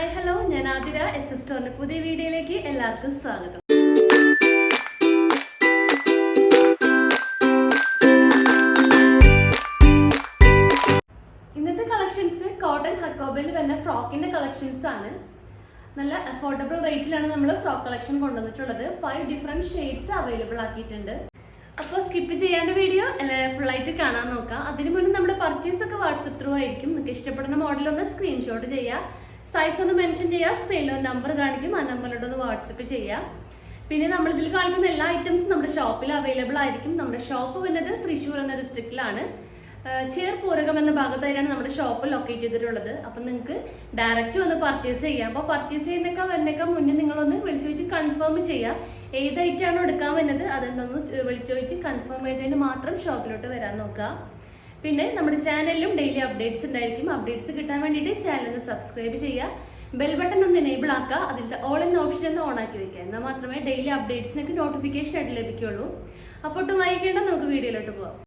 Hi hello, ഞാൻ Athira. S സ്റ്റോറിന്റെ പുതിയ വീഡിയോയിലേക്ക് എല്ലാവർക്കും സ്വാഗതം. ഇന്നത്തെ കളക്ഷൻസ് കോട്ടൺ ഹക്കോബയിൽ വരുന്ന ഫ്രോക്കിന്റെ കളക്ഷൻസ് ആണ്. നല്ല അഫോർഡബിൾ റേറ്റിലാണ് നമ്മൾ ഫ്രോക്ക് കളക്ഷൻ കൊണ്ടുവന്നിട്ടുള്ളത്. 5 ഡിഫറെന്റ് ഷെയ്ഡ്സ് അവൈലബിൾ ആക്കിയിട്ടുണ്ട്. അപ്പോൾ സ്കിപ്പ് ചെയ്യാണ്ട് വീഡിയോ ഫുള്ളായിട്ട് കാണാൻ നോക്കാം. അതിന് മുന്നേ നമ്മുടെ പർച്ചേസ് ഒക്കെ വാട്സപ്പ് ത്രൂ ആയിരിക്കും. നിങ്ങൾക്ക് ഇഷ്ടപ്പെടുന്ന മോഡൽ ഒന്ന് സ്ക്രീൻഷോട്ട് ചെയ്യുക, സൈസ് ഒന്ന് മെൻഷൻ ചെയ്യുക, സ്ക്രീനിൽ നമ്പർ കാണിക്കും, ആ നമ്പറിലോട്ടൊന്ന് വാട്സപ്പ് ചെയ്യുക. പിന്നെ നമ്മളിതിൽ കാണിക്കുന്ന എല്ലാ ഐറ്റംസും നമ്മുടെ ഷോപ്പിൽ അവൈലബിൾ ആയിരിക്കും. നമ്മുടെ ഷോപ്പ് വരുന്നത് തൃശ്ശൂർ എന്ന ഡിസ്ട്രിക്റ്റിലാണ്. ചേർപൂരകം എന്ന ഭാഗത്തായിട്ടാണ് നമ്മുടെ ഷോപ്പ് ലൊക്കേറ്റ് ചെയ്തിട്ടുള്ളത്. അപ്പം നിങ്ങൾക്ക് ഡയറക്റ്റ് വന്ന് പർച്ചേസ് ചെയ്യാം. അപ്പോൾ പർച്ചേസ് ചെയ്യുന്നേക്കാൾ മുന്നേ നിങ്ങളൊന്ന് വിളിച്ചു ചോദിച്ച് കൺഫേം ചെയ്യുക. ഏത് ഐറ്റമാണോ എടുക്കാൻ വരുന്നത് അതുകൊണ്ടൊന്ന് വിളിച്ചു ചോദിച്ച് കൺഫേം ചെയ്തതിന് മാത്രം ഷോപ്പിലോട്ട് വരാൻ നോക്കുക. പിന്നെ നമ്മുടെ ചാനലിലും ഡെയിലി അപ്ഡേറ്റ്സ് ഉണ്ടായിരിക്കും. അപ്ഡേറ്റ്സ് കിട്ടാൻ വേണ്ടിയിട്ട് ചാനൽ ഒന്ന് സബ്സ്ക്രൈബ് ചെയ്യുക, ബെൽ ബട്ടൺ ഒന്ന് എനേബിൾ ആക്കുക, അതിലത്തെ ഓൾ എന്ന ഓപ്ഷൻ ഒന്ന് ഓൺ ആക്കി വെക്കുക. എന്നാൽ മാത്രമേ ഡെയിലി അപ്ഡേറ്റ്സിനൊക്കെ നോട്ടിഫിക്കേഷൻ ആയിട്ട് ലഭിക്കുള്ളൂ. അപ്പോൾ ഒട്ടും വൈകിക്കേണ്ട, നമുക്ക് വീഡിയോയിലോട്ട് പോകാം.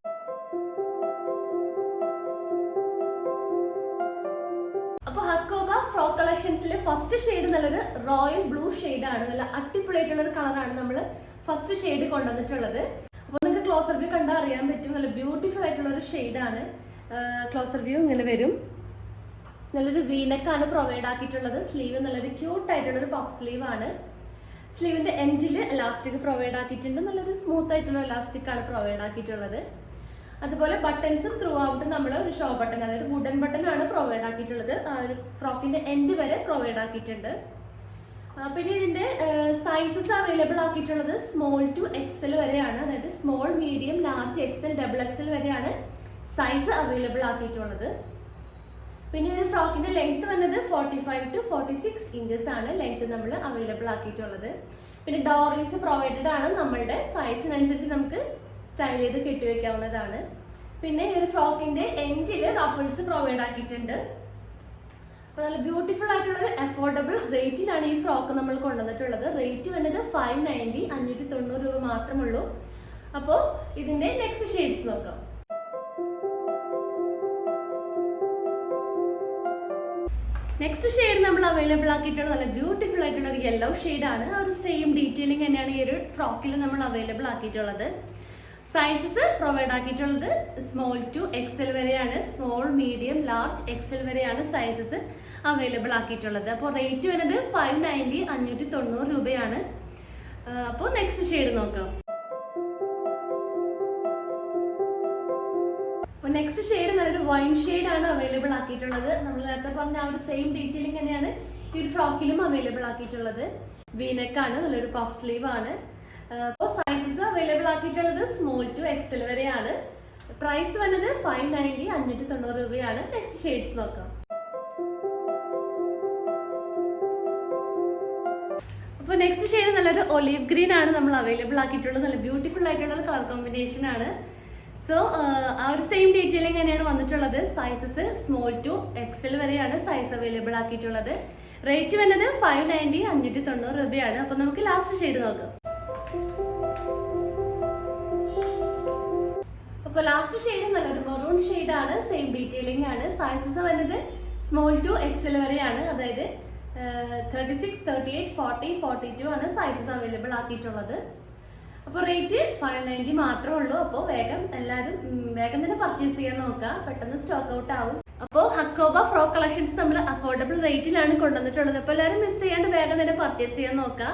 അപ്പോൾ ഹക്കോബ ഫ്രോക്ക് കളക്ഷൻസിൽ ഫസ്റ്റ് ഷെയ്ഡ് നല്ലൊരു റോയൽ ബ്ലൂ ഷെയ്ഡാണ്. നല്ല അടിപൊളിയായിട്ടുള്ള ഒരു കളറാണ് നമ്മൾ ഫസ്റ്റ് ഷെയ്ഡ് കൊണ്ടുവന്നിട്ടുള്ളത്. അപ്പോൾ നിങ്ങൾക്ക് ക്ലോസർ വ്യൂ കണ്ടാൽ അറിയാൻ പറ്റും, നല്ല ബ്യൂട്ടിഫുൾ ആയിട്ടുള്ള ഒരു ഷെയ്ഡാണ്. ക്ലോസർ വ്യൂ ഇങ്ങനെ വരും. നല്ലൊരു വീനക്കാണ് പ്രൊവൈഡ് ആക്കിയിട്ടുള്ളത്. സ്ലീവ് നല്ലൊരു ക്യൂട്ട് ആയിട്ടുള്ളൊരു പഫ് സ്ലീവ് ആണ്. സ്ലീവിന്റെ എൻഡിൽ എലാസ്റ്റിക് പ്രൊവൈഡ് ആക്കിയിട്ടുണ്ട്. നല്ലൊരു സ്മൂത്ത് ആയിട്ടുള്ള എലാസ്റ്റിക് ആണ് പ്രൊവൈഡ് ആക്കിയിട്ടുള്ളത്. അതുപോലെ ബട്ടൺസും ത്രൂ ഔട്ട് നമ്മൾ ഒരു ഷോ ബട്ടൺ, അതായത് വുഡൻ ബട്ടൺ ആണ് പ്രൊവൈഡ് ആക്കിയിട്ടുള്ളത്. ആ ഒരു ഫ്രോക്കിന്റെ എൻഡ് വരെ പ്രൊവൈഡ് ആക്കിയിട്ടുണ്ട്. പിന്നെ ഇതിന്റെ സൈസസ് അവൈലബിൾ ആക്കിയിട്ടുള്ളത് സ്മോൾ ടു എക്സൽ വരെയാണ്. അതായത് small, medium, large, XL, double XL വരെയാണ് സൈസ് അവൈലബിൾ ആക്കിയിട്ടുള്ളത്. പിന്നെ ഒരു ഫ്രോക്കിന്റെ ലെങ്ത് വന്നത് 45 to 46 ഇഞ്ചസ് ആണ് ലെങ്ത് നമ്മൾ അവൈലബിൾ ആക്കിയിട്ടുള്ളത്. പിന്നെ ഡോറീസ് പ്രൊവൈഡഡ് ആണ്. നമ്മളുടെ സൈസിനനുസരിച്ച് നമുക്ക് സ്റ്റൈൽ ചെയ്ത് കെട്ടിവെക്കാവുന്നതാണ്. പിന്നെ ഈ ഒരു ഫ്രോക്കിന്റെ എൻഡിൽ റഫിൾസ് പ്രൊവൈഡ് ആക്കിയിട്ടുണ്ട്. അപ്പോൾ നല്ല ബ്യൂട്ടിഫുൾ ആയിട്ടുള്ള ഒരു അഫോർഡബിൾ റേറ്റിലാണ് ഈ ഫ്രോക്ക് നമ്മൾ കൊണ്ടുവന്നിട്ടുള്ളത്. റേറ്റ് വരുന്നത് 590, 590 രൂപ മാത്രമുള്ളൂ. അപ്പോൾ ഇതിന്റെ നെക്സ്റ്റ് ഷെയ്ഡ്സ് നോക്കാം. നെക്സ്റ്റ് ഷെയ്ഡ് നമ്മൾ അവൈലബിൾ ആക്കിയിട്ടുള്ള നല്ല ബ്യൂട്ടിഫുൾ ആയിട്ടുള്ള ഒരു യെല്ലോ ഷെയ്ഡാണ്. ആ ഒരു സെയിം ഡീറ്റെയിലിംഗ് തന്നെയാണ് ഈ ഒരു ഫ്രോക്കിൽ നമ്മൾ അവൈലബിൾ ആക്കിയിട്ടുള്ളത്. സൈസസ് പ്രൊവൈഡ് ആക്കിയിട്ടുള്ളത് സ്മോൾ ടു എക്സൽ വരെയാണ്. സ്മോൾ, മീഡിയം, ലാർജ്, എക്സൽ വരെയാണ് സൈസസ് അവൈലബിൾ ആക്കിയിട്ടുള്ളത്. അപ്പോൾ റേറ്റ് വരുന്നത് 590, 590 രൂപയാണ്. അപ്പോൾ നെക്സ്റ്റ് ഷെയ്ഡ് നോക്കാം. അപ്പോൾ നെക്സ്റ്റ് ഷെയ്ഡ് നല്ലൊരു വൈൻ ഷെയ്ഡാണ് അവൈലബിൾ ആക്കിയിട്ടുള്ളത്. നമ്മൾ നേരത്തെ പറഞ്ഞ ആ ഒരു സെയിം ഡീറ്റെയിലിംഗ് തന്നെയാണ് ഈ ഒരു ഫ്രോക്കിലും അവൈലബിൾ ആക്കിയിട്ടുള്ളത്. വീനെക്കാണ്, നല്ലൊരു പഫ് സ്ലീവ് ആണ്. അപ്പോൾ സൈസസ് അവൈലബിൾ ആക്കിയിട്ടുള്ളത് സ്മോൾ ടു എക്സൽ വരെയാണ്. പ്രൈസ് വരുന്നത് 590, 590 രൂപയാണ്. നെക്സ്റ്റ് ഷെയ്ഡ്സ് നോക്കാം. അപ്പോൾ നെക്സ്റ്റ് ഷെയ്ഡ് നല്ലൊരു ഒലീവ് ഗ്രീൻ ആണ് നമ്മൾ അവൈലബിൾ ആക്കിയിട്ടുള്ളത്. നല്ല ബ്യൂട്ടിഫുൾ ആയിട്ടുള്ള കളർ കോമ്പിനേഷൻ ആണ്. സോ ആ ഒരു സെയിം ഡീറ്റെയിലിംഗ് തന്നെയാണ് വന്നിട്ടുള്ളത്. സൈസസ് സ്മോൾ ടു എക്സൽ വരെയാണ് സൈസ് അവൈലബിൾ ആക്കിയിട്ടുള്ളത്. റേറ്റ് വരുന്നത് 590, 590 രൂപയാണ്. അപ്പോൾ നമുക്ക് ലാസ്റ്റ് ഷെയ്ഡ് നോക്കാം. അപ്പോൾ ലാസ്റ്റ് ഷെയ്ഡ് നല്ലൊരു മെറൂൺ ഷെയ്ഡാണ്. സെയിം ഡീറ്റെയിലിംഗ് ആണ്. സൈസസ് വരുന്നത് സ്മോൾ ടു എക്സൽ വരെയാണ്. അതായത് 36, 38, 40, 42 ആണ് സൈസസ് അവൈലബിൾ ആക്കിയിട്ടുള്ളത്. അപ്പോൾ റേറ്റ് 590 മാത്രമേ ഉള്ളൂ. അപ്പോൾ വേഗം തന്നെ പർച്ചേസ് ചെയ്യാൻ നോക്കുക, പെട്ടെന്ന് സ്റ്റോക്ക് ഔട്ട് ആവും. അപ്പോൾ ഹക്കോബ ഫ്രോക്ക് കളക്ഷൻസ് നമ്മൾ അഫോർഡബിൾ റേറ്റിലാണ് കൊണ്ടുവന്നിട്ടുള്ളത്. അപ്പോൾ എല്ലാവരും മിസ് ചെയ്യാണ്ട് വേഗം തന്നെ പർച്ചേസ് ചെയ്യാൻ നോക്കുക.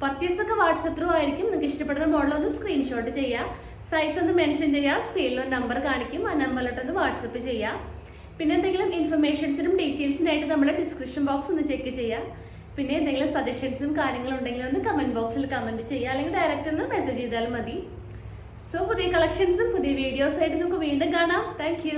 പർച്ചേസ് ഒക്കെ വാട്സപ്പ് ത്രൂ ആയിരിക്കും. നിങ്ങൾക്ക് ഇഷ്ടപ്പെടുന്ന മോഡൽ ഒന്ന് സ്ക്രീൻഷോട്ട് ചെയ്യുക, സൈസ് ഒന്ന് മെൻഷൻ ചെയ്യുക, സ്ക്രീനിൽ ഒരു നമ്പർ കാണിക്കും, ആ നമ്പറിലോട്ടൊന്ന് വാട്സപ്പ് ചെയ്യുക. പിന്നെ എന്തെങ്കിലും ഇൻഫർമേഷൻസിനും ഡീറ്റെയിൽസിനായിട്ട് നമ്മുടെ ഡിസ്ക്രിപ്ഷൻ ബോക്സ് ഒന്ന് ചെക്ക് ചെയ്യുക. പിന്നെ എന്തെങ്കിലും സജഷൻസും കാര്യങ്ങളും ഉണ്ടെങ്കിൽ ഒന്ന് കമൻറ്റ് ബോക്സിൽ കമൻറ്റ് ചെയ്യുക, അല്ലെങ്കിൽ ഡയറക്റ്റ് ഒന്ന് മെസ്സേജ് ചെയ്താലും മതി. സോ പുതിയ കളക്ഷൻസും പുതിയ വീഡിയോസായിട്ട് നമുക്ക് വീണ്ടും കാണാം. താങ്ക്